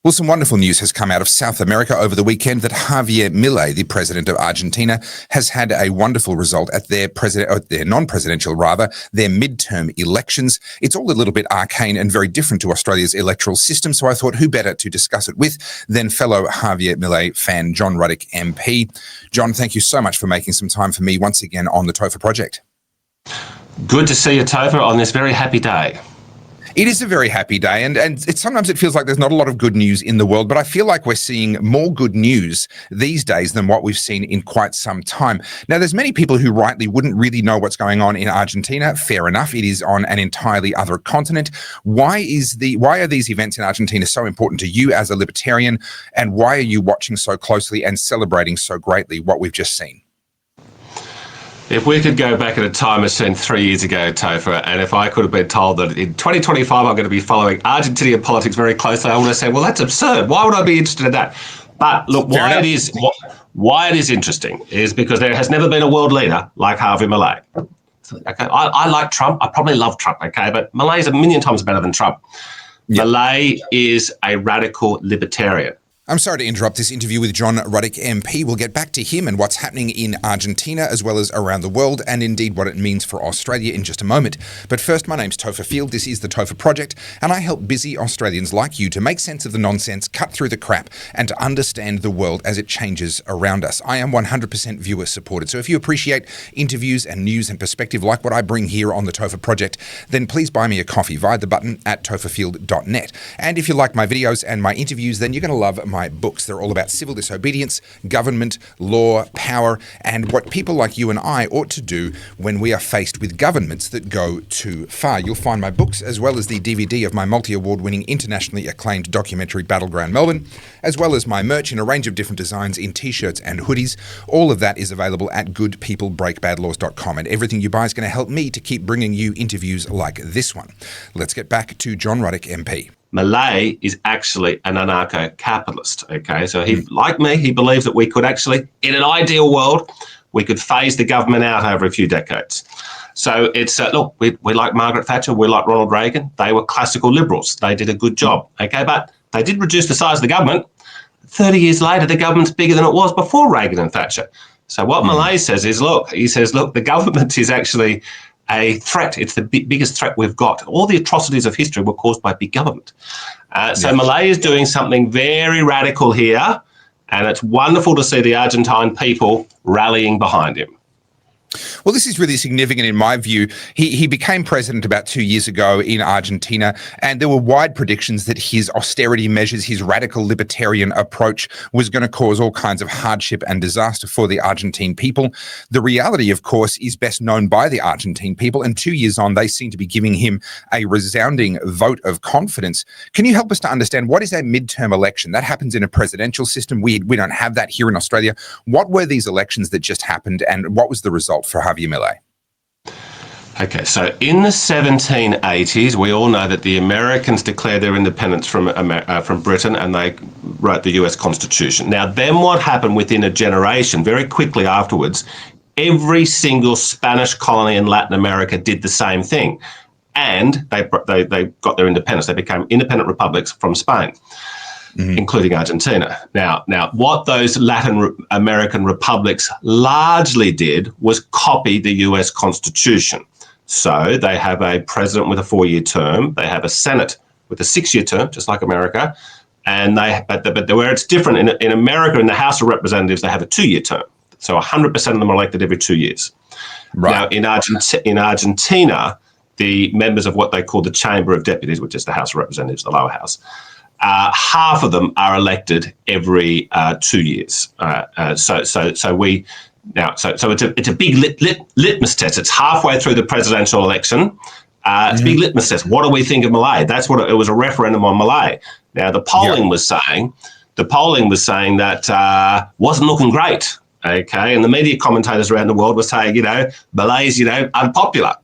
Well, some wonderful news has come out of South America over the weekend that Javier Milei, the president of Argentina, has had a wonderful result at their non-presidential, their midterm elections. It's all a little bit arcane and very different to Australia's electoral system, so I thought who better to discuss it with than fellow Javier Milei fan John Ruddick MP. John, thank you so much for making some time for me once again on the Topher Project. Good to see you, Topher, on this very happy day. It is a very happy day, and sometimes it feels like there's not a lot of good news in the world, but I feel like we're seeing more good news these days than what we've seen in quite some time. Now, there's many people who rightly wouldn't really know what's going on in Argentina. Fair enough, it is on an entirely other continent. Why are these events in Argentina so important to you as a libertarian, and why are you watching so closely and celebrating so greatly what we've just seen? If we could go back in a time machine 3 years ago, Topher, and if I could have been told that in 2025 I'm going to be following Argentinian politics very closely, I would have said, well, that's absurd. Why would I be interested in that? But look, why it is interesting is because there has never been a world leader like Javier Milei. Okay, I like Trump. I probably love Trump, okay, but Milei is a million times better than Trump. Yep. Milei is a radical libertarian. I'm sorry to interrupt this interview with John Ruddick MP. We'll get back to him and what's happening in Argentina as well as around the world, and indeed what it means for Australia in just a moment. But first, my name's Topher Field. This is the Topher Project, and I help busy Australians like you to make sense of the nonsense, cut through the crap, and to understand the world as it changes around us. I am 100% viewer supported, so if you appreciate interviews and news and perspective like what I bring here on the Topher Project, then please buy me a coffee via the button at topherfield.net. And if you like my videos and my interviews, then you're going to love my books. They're all about civil disobedience, government, law, power, and what people like you and I ought to do when we are faced with governments that go too far. You'll find my books as well as the DVD of my multi-award-winning, internationally acclaimed documentary Battleground Melbourne, as well as my merch in a range of different designs in t-shirts and hoodies. All of that is available at goodpeoplebreakbadlaws.com, and everything you buy is going to help me to keep bringing you interviews like this one. Let's get back to John Ruddick MP. Milei is actually an anarcho-capitalist, okay? So he, like me, he believes that we could actually, in an ideal world, we could phase the government out over a few decades. So it's, look, we like Margaret Thatcher, we like Ronald Reagan. They were classical liberals. They did a good job, okay? But they did reduce the size of the government. 30 years later, the government's bigger than it was before Reagan and Thatcher. So what Milei says is, look, the government is actually a threat. It's the biggest threat we've got. All the atrocities of history were caused by big government. So Milei is doing something very radical here, and it's wonderful to see the Argentine people rallying behind him. Well, this is really significant in my view. He became president about 2 years ago in Argentina, and there were wide predictions that his austerity measures, his radical libertarian approach was going to cause all kinds of hardship and disaster for the Argentine people. The reality, of course, is best known by the Argentine people, and 2 years on, they seem to be giving him a resounding vote of confidence. Can you help us to understand what is a midterm election? That happens in a presidential system. We don't have that here in Australia. What were these elections that just happened, and what was the result for Javier Milei? Okay, so in the 1780s, we all know that the Americans declared their independence from Britain, and they wrote the US Constitution. Now, then what happened within a generation, very quickly afterwards, every single Spanish colony in Latin America did the same thing, and they got their independence. They became independent republics from Spain. Including Argentina. Now, what those Latin American republics largely did was copy the US Constitution. So they have a president with a 4-year term. They have a Senate with a 6-year term, just like America. And but where it's different, in America, in the House of Representatives, they have a 2-year term. So 100% of them are elected every 2 years. Right. Now, in Argentina, the members of what they call the Chamber of Deputies, which is the House of Representatives, the lower house, half of them are elected every 2 years. So it's a big litmus test. It's halfway through the presidential election. It's a big litmus test. What do we think of Milei? That's what it was, a referendum on Milei. Now the polling was saying that wasn't looking great. Okay, and the media commentators around the world were saying, Milei's, unpopular.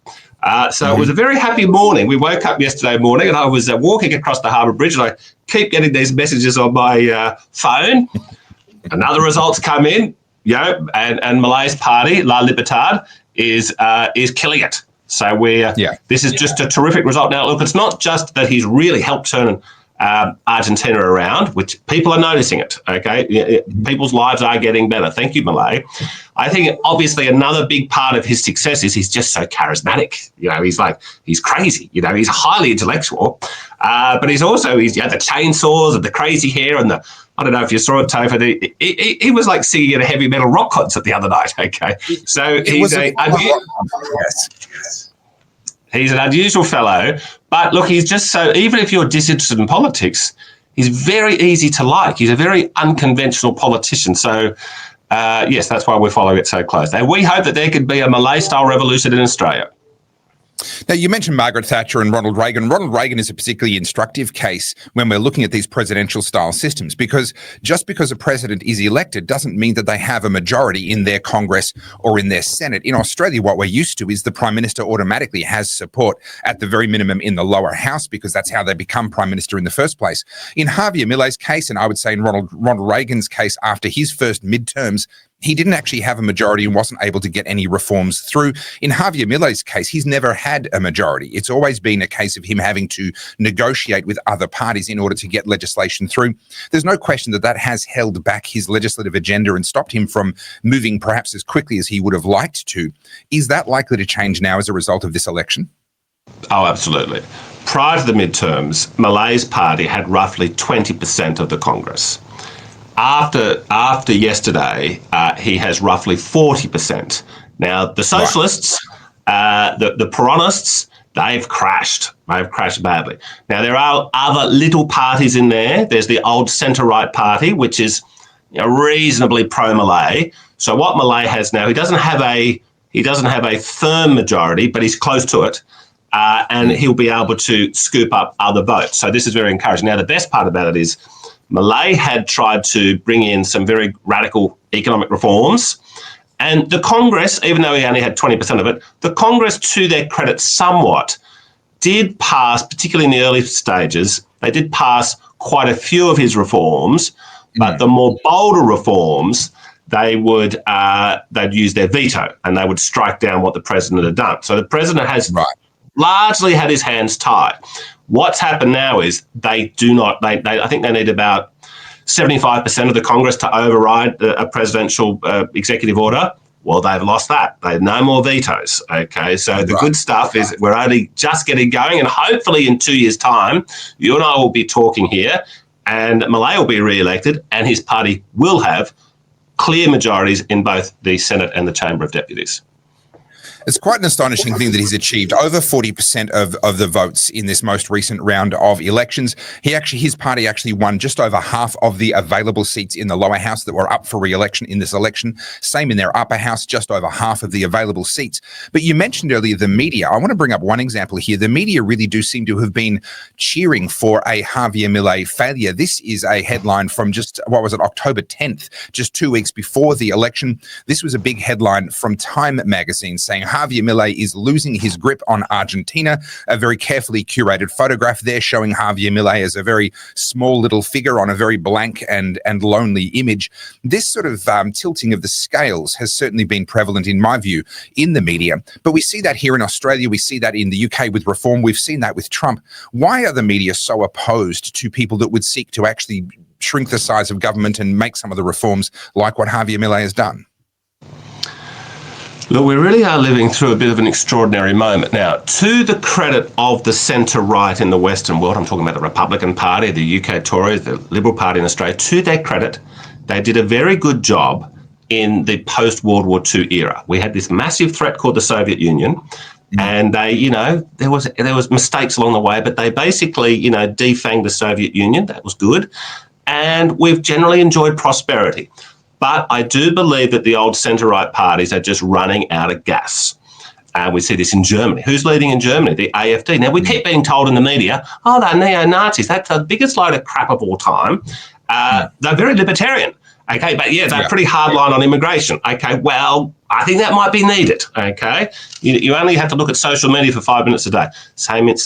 So it was a very happy morning. We woke up yesterday morning and I was walking across the Harbour Bridge, and I keep getting these messages on my phone. Another results come in, and Milei's party, La Libertad, is killing it. So this is just a terrific result. Now, look, it's not just that he's really helped turn Argentina around, which people are noticing it, okay? People's lives are getting better. Thank you, Milei. I think obviously another big part of his success is he's just so charismatic. He's crazy, he's highly intellectual, but he's the chainsaws and the crazy hair and I don't know if you saw it, Topher, he was like singing at a heavy metal rock concert the other night, okay? So he's he's an unusual fellow, but look, he's just so, even if you're disinterested in politics, he's very easy to like. He's a very unconventional politician. So, yes, that's why we're following it so close. And we hope that there could be a Milei-style revolution in Australia. Now, you mentioned Margaret Thatcher and Ronald Reagan. Ronald Reagan is a particularly instructive case when we're looking at these presidential-style systems, because just because a president is elected doesn't mean that they have a majority in their Congress or in their Senate. In Australia, what we're used to is the Prime Minister automatically has support at the very minimum in the lower house, because that's how they become Prime Minister in the first place. In Javier Milei's case, and I would say in Ronald Reagan's case, after his first midterms, he didn't actually have a majority and wasn't able to get any reforms through. In Javier Milei's case, he's never had a majority. It's always been a case of him having to negotiate with other parties in order to get legislation through. There's no question that has held back his legislative agenda and stopped him from moving perhaps as quickly as he would have liked to. Is that likely to change now as a result of this election? Oh, absolutely. Prior to the midterms, Milei's party had roughly 20% of the Congress. After yesterday, he has roughly 40%. Now, the socialists, the Peronists, they've crashed. They've crashed badly. Now, there are other little parties in there. There's the old centre-right party, which is reasonably pro-Milei. So what Milei has now, he doesn't have a firm majority, but he's close to it. And he'll be able to scoop up other votes. So this is very encouraging. Now, the best part about it is Milei had tried to bring in some very radical economic reforms, and the Congress, even though he only had 20% of it, the Congress, to their credit somewhat, did pass, particularly in the early stages, they did pass quite a few of his reforms, but the more bolder reforms, they'd use their veto and they would strike down what the president had done. So the president has largely had his hands tied. What's happened now is I think they need about 75% of the Congress to override a presidential executive order. Well, they've lost that. They have no more vetoes. Okay, so the good stuff is we're only just getting going, and hopefully in 2 years' time, you and I will be talking here, and Milei will be re-elected, and his party will have clear majorities in both the Senate and the Chamber of Deputies. It's quite an astonishing thing that he's achieved over 40% of the votes in this most recent round of elections. His party actually won just over half of the available seats in the lower house that were up for re-election in this election. Same in their upper house, just over half of the available seats. But you mentioned earlier the media. I want to bring up one example here. The media really do seem to have been cheering for a Javier Milei failure. This is a headline from October 10th, just 2 weeks before the election. This was a big headline from Time magazine saying Javier Milei is losing his grip on Argentina. A very carefully curated photograph there showing Javier Milei as a very small little figure on a very blank and lonely image. This sort of tilting of the scales has certainly been prevalent, in my view, in the media. But we see that here in Australia. We see that in the UK with reform. We've seen that with Trump. Why are the media so opposed to people that would seek to actually shrink the size of government and make some of the reforms like what Javier Milei has done? Look, we really are living through a bit of an extraordinary moment. Now, to the credit of the centre-right in the Western world, I'm talking about the Republican Party, the UK Tories, the Liberal Party in Australia, to their credit, they did a very good job in the post-World War II era. We had this massive threat called the Soviet Union, and they, there was mistakes along the way, but they basically, defanged the Soviet Union. That was good. And we've generally enjoyed prosperity. But I do believe that the old centre-right parties are just running out of gas. We see this in Germany. Who's leading in Germany? The AfD. Now, we keep being told in the media, they're neo-Nazis. That's the biggest load of crap of all time. They're very libertarian. Okay, but yeah, they're pretty hardline on immigration. Okay, well, I think that might be needed, okay? You only have to look at social media for 5 minutes a day. Same in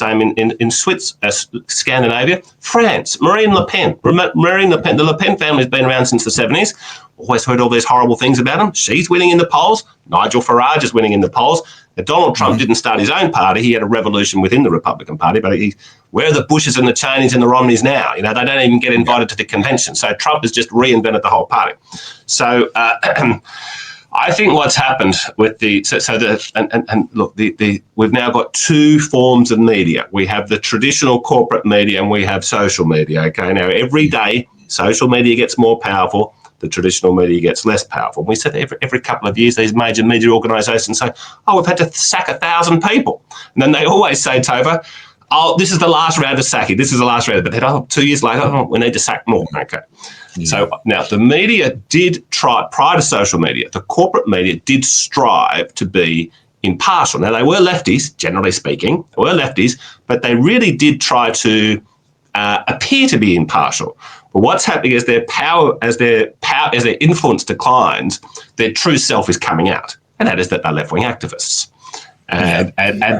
Scandinavia. France, Marine Le Pen. The Le Pen family has been around since the 70s. Always heard all these horrible things about them. She's winning in the polls. Nigel Farage is winning in the polls. Now, Donald Trump didn't start his own party. He had a revolution within the Republican Party, but where are the Bushes and the Cheneys and the Romneys now? They don't even get invited to the convention. So Trump has just reinvented the whole party. So I think what's happened with we've now got two forms of media. We have the traditional corporate media and we have social media. Okay, now every day social media gets more powerful, the traditional media gets less powerful. We said every couple of years these major media organisations say, "Oh, we've had to sack 1,000 people," and then they always say, "Topher, oh, this is the last round of sacking. This is the last round." But then, 2 years later, we need to sack more. Okay. Yeah. So now the media did try, prior to social media, the corporate media did strive to be impartial. Now, they were lefties, generally speaking, but they really did try to appear to be impartial. But what's happening is as their influence declines, their true self is coming out, and that is that they're left-wing activists. And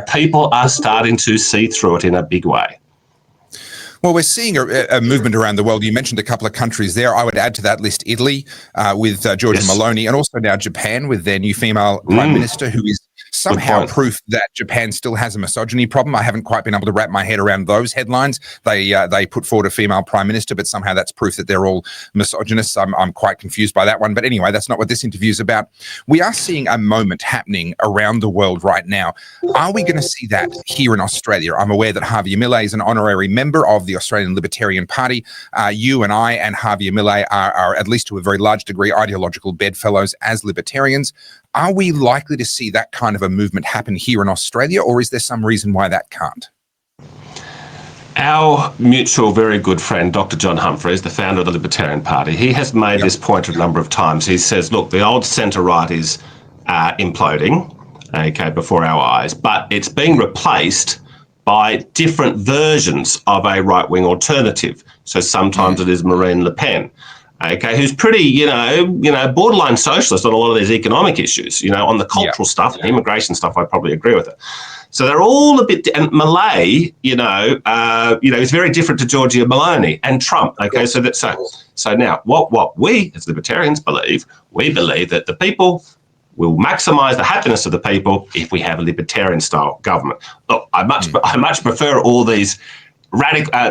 people are starting to see through it in a big way. Well, we're seeing a movement around the world. You mentioned a couple of countries there. I would add to that list Italy with Giorgia Meloni, and also now Japan with their new female prime minister, who is somehow proof that Japan still has a misogyny problem. I haven't quite been able to wrap my head around those headlines. They put forward a female prime minister, but somehow that's proof that they're all misogynists. I'm quite confused by that one. But anyway, that's not what this interview is about. We are seeing a moment happening around the world right now. Are we going to see that here in Australia? I'm aware that Javier Milei is an honorary member of the Australian Libertarian Party. You and I and Javier Milei are, at least to a very large degree, ideological bedfellows as libertarians. Are we likely to see that kind of a movement happen here in Australia, or is there some reason why that can't? Our mutual very good friend, Dr. John Humphreys, the founder of the Libertarian Party, he has made this point a number of times. He says, look, the old centre-right is imploding, okay, before our eyes, but it's being replaced by different versions of a right-wing alternative. So sometimes it is Marine Le Pen, okay, who's pretty, borderline socialist on a lot of these economic issues, on the cultural stuff, immigration stuff, I probably agree with it. So they're all a bit, and Milei, is very different to Giorgia Meloni and Trump, okay, so now what we as libertarians believe, that the people will maximise the happiness of the people if we have a libertarian-style government. Look, I much prefer all these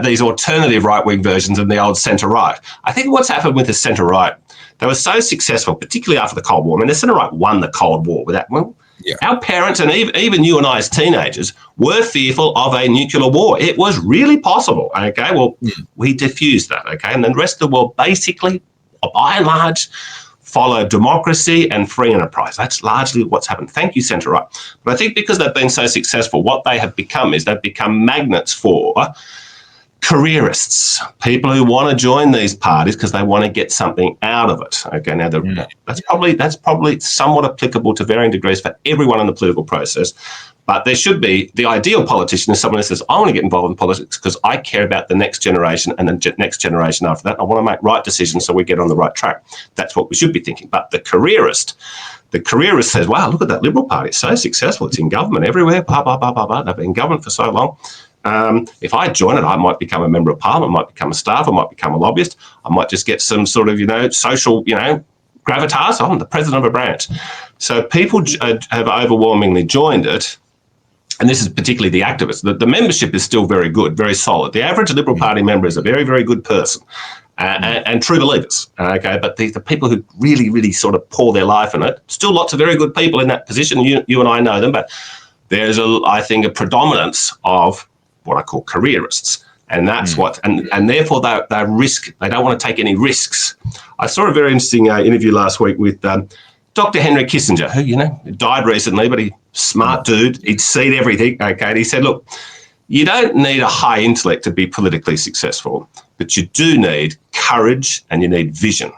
these alternative right-wing versions than the old centre-right. I think what's happened with the centre-right, they were so successful, particularly after the Cold War. I mean, the centre-right won the Cold War with that. Well, our parents and even you and I as teenagers were fearful of a nuclear war. It was really possible, okay? Well, we diffused that, okay? And then the rest of the world basically, by and large, follow democracy and free enterprise. That's largely what's happened. Thank you, centre-right. But I think because they've been so successful, what they have become is they've become magnets for careerists, people who want to join these parties because they want to get something out of it. Okay, now that's probably somewhat applicable to varying degrees for everyone in the political process. But there should be, the ideal politician is someone who says, I want to get involved in politics because I care about the next generation and the next generation after that. I want to make right decisions so we get on the right track. That's what we should be thinking. But the careerist says, wow, look at that Liberal Party. It's so successful. It's in government everywhere. Blah, blah, blah, blah, blah. They've been in government for so long. If I join it, I might become a member of parliament, might become a staff, I might become a lobbyist. I might just get some sort of, social, gravitas. I'm the president of a branch. So people have overwhelmingly joined it. And this is particularly the activists. The membership is still very good, very solid. The average Liberal Party member is a very, very good person and true believers. Okay, but the people who really, really sort of pour their life in it, still lots of very good people in that position. You and I know them, but there's I think a predominance of what I call careerists. And that's and therefore they don't want to take any risks. I saw a very interesting interview last week with Dr. Henry Kissinger, who, died recently, but he's a smart dude. He'd seen everything, okay? And he said, look, you don't need a high intellect to be politically successful, but you do need courage and you need vision.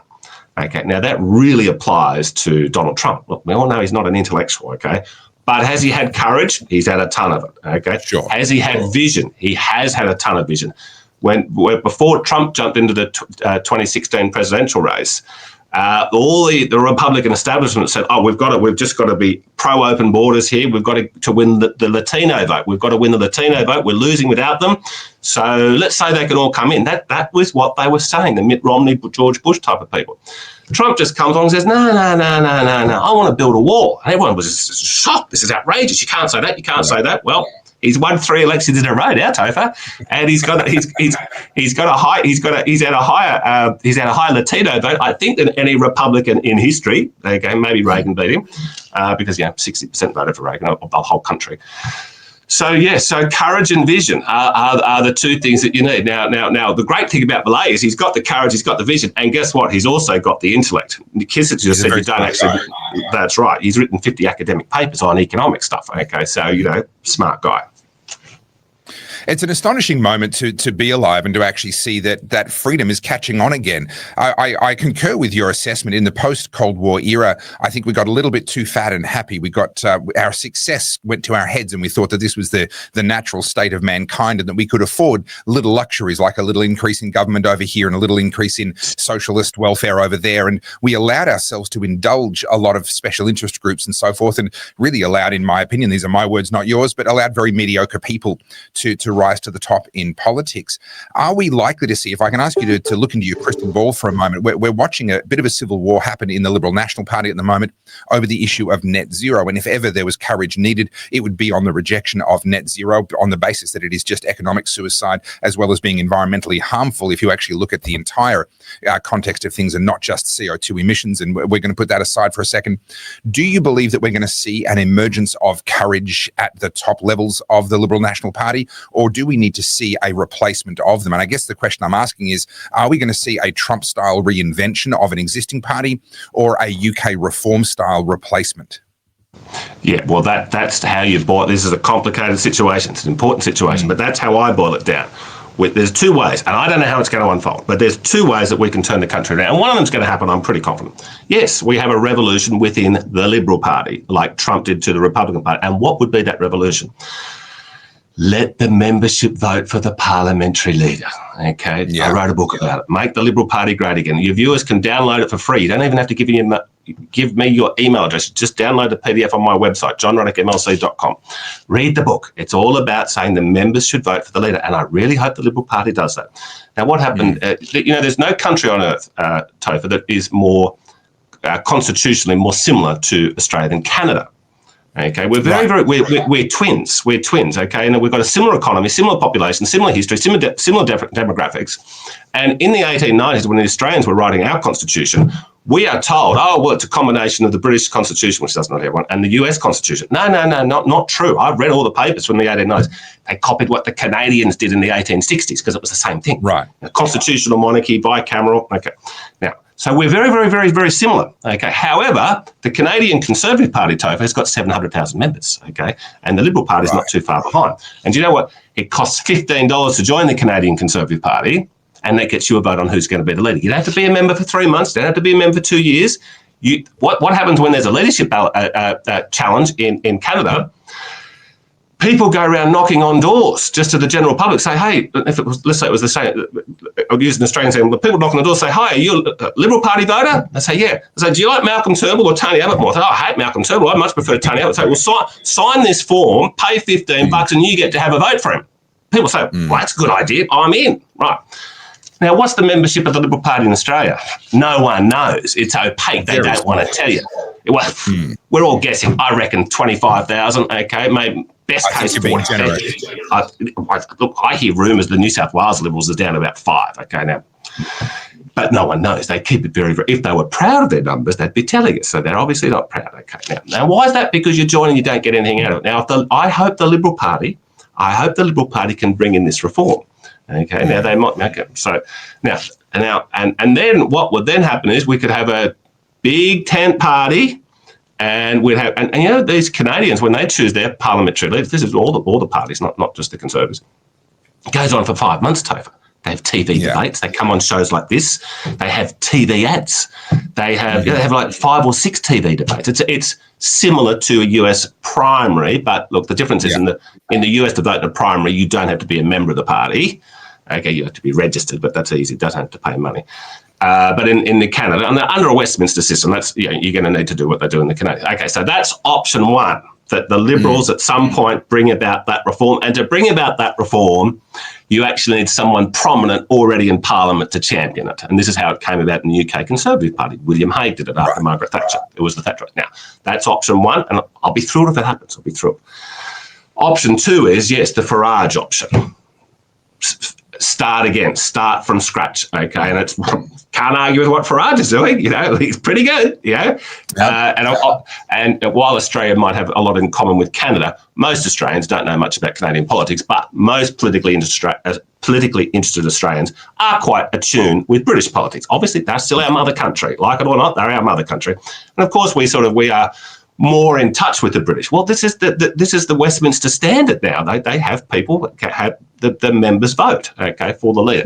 Okay, now that really applies to Donald Trump. Look, we all know he's not an intellectual, okay? But has he had courage? He's had a ton of it, okay? Sure. Has he had vision? He has had a ton of vision. Before Trump jumped into the 2016 presidential race, All the Republican establishment said, "Oh, we've just got to be pro-open borders here. We've got to win the Latino vote. We've got to win the Latino vote. We're losing without them. So let's say they can all come in." That was what they were saying. The Mitt Romney, George Bush type of people. Trump just comes along and says, "No. I want to build a wall." And everyone was just shocked. "This is outrageous. You can't say that. You can't say that." Well, he's won 3 elections in a row now, Topher, and he's had a higher Latino vote, I think, than any Republican in history. Okay, maybe Reagan beat him because 60% voted for Reagan of the whole country. So courage and vision are the two things that you need. Now, the great thing about Milei is he's got the courage, he's got the vision, and guess what? He's also got the intellect. Kissinger just said you don't actually. That's right. He's written 50 academic papers on economic stuff. Okay, so smart guy. It's an astonishing moment to be alive and to actually see that freedom is catching on again. I concur with your assessment. In the post-Cold War era, I think we got a little bit too fat and happy. We got our success went to our heads, and we thought that this was the natural state of mankind, and that we could afford little luxuries like a little increase in government over here and a little increase in socialist welfare over there. And we allowed ourselves to indulge a lot of special interest groups and so forth, and really allowed, in my opinion, these are my words, not yours, but allowed very mediocre people to rise to the top in politics. Are we likely to see, if I can ask you to look into your crystal ball for a moment, we're watching a bit of a civil war happen in the Liberal National Party at the moment over the issue of net zero. And if ever there was courage needed, it would be on the rejection of net zero on the basis that it is just economic suicide as well as being environmentally harmful if you actually look at the entire context of things and not just CO2 emissions. And we're going to put that aside for a second. Do you believe that we're going to see an emergence of courage at the top levels of the Liberal National Party, or do we need to see a replacement of them? And I guess the question I'm asking is, are we going to see a Trump-style reinvention of an existing party or a UK reform-style replacement? Yeah, well, that's how you boil. This is a complicated situation. It's an important situation, but that's how I boil it down. There's 2 ways, and I don't know how it's going to unfold, but there's 2 ways that we can turn the country around. And one of them's going to happen, I'm pretty confident. Yes, we have a revolution within the Liberal Party, like Trump did to the Republican Party. And what would be that revolution? Let the membership vote for the parliamentary leader. Okay, I wrote a book about it. Make the Liberal Party great again. Your viewers can download it for free. You don't even have to give me your email address. Just download the PDF on my website, johnruddickmlc.com. Read the book. It's all about saying the members should vote for the leader, and I really hope the Liberal Party does that. Now, what happened? There's no country on earth, Topher, that is more constitutionally more similar to Australia than Canada. Okay, we're we're twins. We're twins. Okay, and we've got a similar economy, similar population, similar history, similar demographics. And in the 1890s, when the Australians were writing our constitution, we are told, "Oh, well, it's a combination of the British Constitution, which doesn't have everyone, and the US Constitution." No, not true. I've read all the papers from the 1890s. They copied what the Canadians did in the 1860s because it was the same thing. Right. Constitutional monarchy, bicameral. Okay. Now, so we're very, very, very, very similar. Okay. However, the Canadian Conservative Party, Topher, has got 700,000 members. Okay. And the Liberal Party is not too far behind. And you know what? It costs $15 to join the Canadian Conservative Party, and that gets you a vote on who's going to be the leader. You don't have to be a member for 3 months. You don't have to be a member for 2 years. What happens when there's a leadership challenge in Canada? People go around knocking on doors just to the general public, say, "Hey," if it was, let's say it was the same, I'll use an Australian saying, people knock on the door, say, "Hi, are you a Liberal Party voter?" They say, "Yeah." I say, "Do you like Malcolm Turnbull or Tony Abbott more?" I say, "Oh, I hate Malcolm Turnbull. I much prefer Tony Abbott." I say, "Well, sign this form, pay $15 and you get to have a vote for him." People say, "Well, that's a good idea. I'm in." Right. Now, what's the membership of the Liberal Party in Australia? No one knows. It's opaque. They don't want to tell you. Well, we're all guessing. I reckon 25,000. Okay, maybe best case 40. Look, I hear rumours the New South Wales Liberals are down about 5. Okay, now, but no one knows. They keep it very, very. If they were proud of their numbers, they'd be telling us. So they're obviously not proud. Okay, now why is that? Because you're joining, you don't get anything out of it. Now, I hope the Liberal Party can bring in this reform. Okay, now they might. Okay, so now, and then what would then happen is we could have a big tent party, and we'd have, and you know, these Canadians, when they choose their parliamentary leaders, this is all the parties, not just the Conservatives. It goes on for 5 months, Topher. They have TV debates. They come on shows like this. They have TV ads. They have they have like 5 or 6 TV debates. It's similar to a US primary, but look, the difference is in the US to vote in a primary, you don't have to be a member of the party. Okay, you have to be registered, but that's easy. It doesn't have to pay money. But in the Canada, under a Westminster system, that's you're going to need to do what they do in the Canadian. Okay, so that's option one, that the Liberals at some point bring about that reform. And to bring about that reform, you actually need someone prominent already in Parliament to champion it. And this is how it came about in the UK Conservative Party. William Hague did it after Margaret Thatcher. It was the Thatcher. Now, that's option one, and I'll be thrilled if it happens. I'll be thrilled. Option two is, yes, the Farage option. Start again, start from scratch, okay? And it's can't argue with what Farage is doing, he's pretty good, and while Australia might have a lot in common with Canada, most Australians don't know much about Canadian politics, but most politically interested Australians are quite attuned with British politics. Obviously, they're still our mother country, like it or not, they're our mother country. And of course, we are more in touch with the British. Well, this is the Westminster standard now. They have people that have the members vote, okay, for the leader.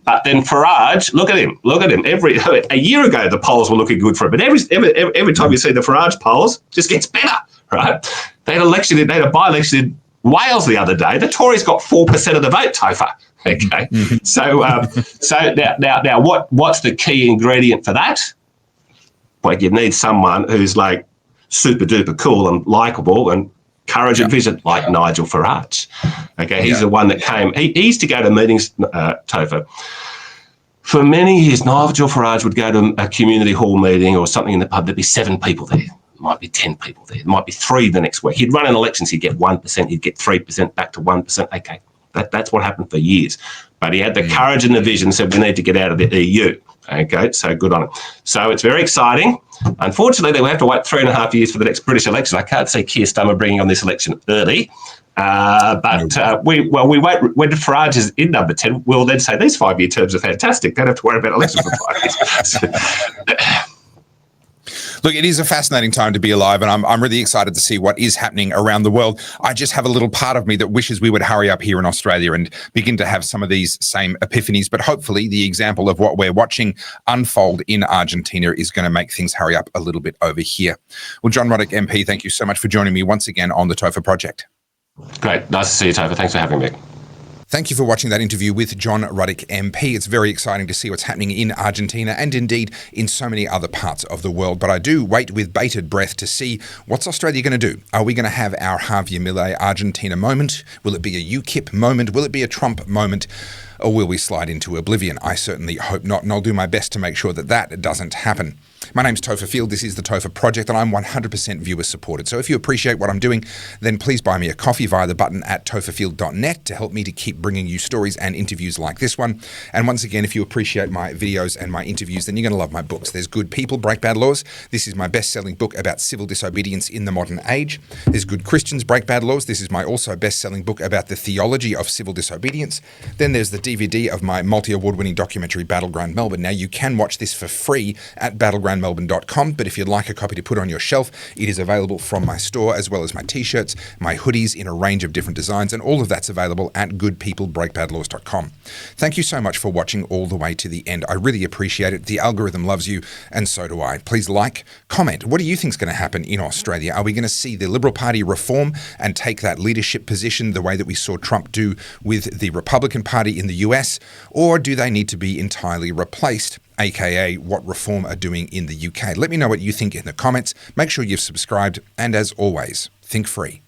But then Farage, look at him. A year ago, the polls were looking good for him, but every time you see the Farage polls, it just gets better, right? They had a by-election in Wales the other day. The Tories got 4% of the vote, Topher. Okay, so now what's the key ingredient for that? Well, you need someone who's like super duper cool and likable and courage and vision, like Nigel Farage. Okay, he's the one that came. He used to go to meetings, Topher. For many years, Nigel Farage would go to a community hall meeting or something in the pub. There'd be 7 people there. Might be 10 people there. There might be 3 the next week. He'd run in elections. He'd get 1%. He'd get 3%, back to 1%. Okay, that's what happened for years. But he had the courage and the vision. Said we need to get out of the EU. Okay, so good on him. So it's very exciting. Unfortunately, they will have to wait 3.5 years for the next British election. I can't see Keir Starmer bringing on this election early. But we wait when Farage is in number 10. We'll then say these 5-year terms are fantastic. Don't have to worry about elections for 5 years. Look, it is a fascinating time to be alive, and I'm really excited to see what is happening around the world. I just have a little part of me that wishes we would hurry up here in Australia and begin to have some of these same epiphanies. But hopefully the example of what we're watching unfold in Argentina is going to make things hurry up a little bit over here. Well, John Ruddick MP, thank you so much for joining me once again on the Topher Project. Great. Nice to see you, Topher. Thanks for having me. Thank you for watching that interview with John Ruddick MP. It's very exciting to see what's happening in Argentina and indeed in so many other parts of the world. But I do wait with bated breath to see what's Australia going to do. Are we going to have our Javier Milei Argentina moment? Will it be a UKIP moment? Will it be a Trump moment? Or will we slide into oblivion? I certainly hope not, and I'll do my best to make sure that that doesn't happen. My name's Topher Field, this is the Topher Project, and I'm 100% viewer supported. So if you appreciate what I'm doing, then please buy me a coffee via the button at topherfield.net to help me to keep bringing you stories and interviews like this one. And once again, if you appreciate my videos and my interviews, then you're going to love my books. There's Good People, Break Bad Laws. This is my best-selling book about civil disobedience in the modern age. There's Good Christians, Break Bad Laws. This is my also best-selling book about the theology of civil disobedience. Then there's the DVD of my multi-award-winning documentary, Battleground Melbourne. Now, you can watch this for free at battlegroundmelbourne.com, but if you'd like a copy to put on your shelf, it is available from my store, as well as my t-shirts, my hoodies in a range of different designs, and all of that's available at goodpeoplebreakbadlaws.com. Thank you so much for watching all the way to the end. I really appreciate it. The algorithm loves you, and so do I. Please like, comment. What do you think is going to happen in Australia? Are we going to see the Liberal Party reform and take that leadership position the way that we saw Trump do with the Republican Party in the US? Or do they need to be entirely replaced, aka what Reform are doing in the UK? Let me know what you think in the comments. Make sure you've subscribed, and as always, think free.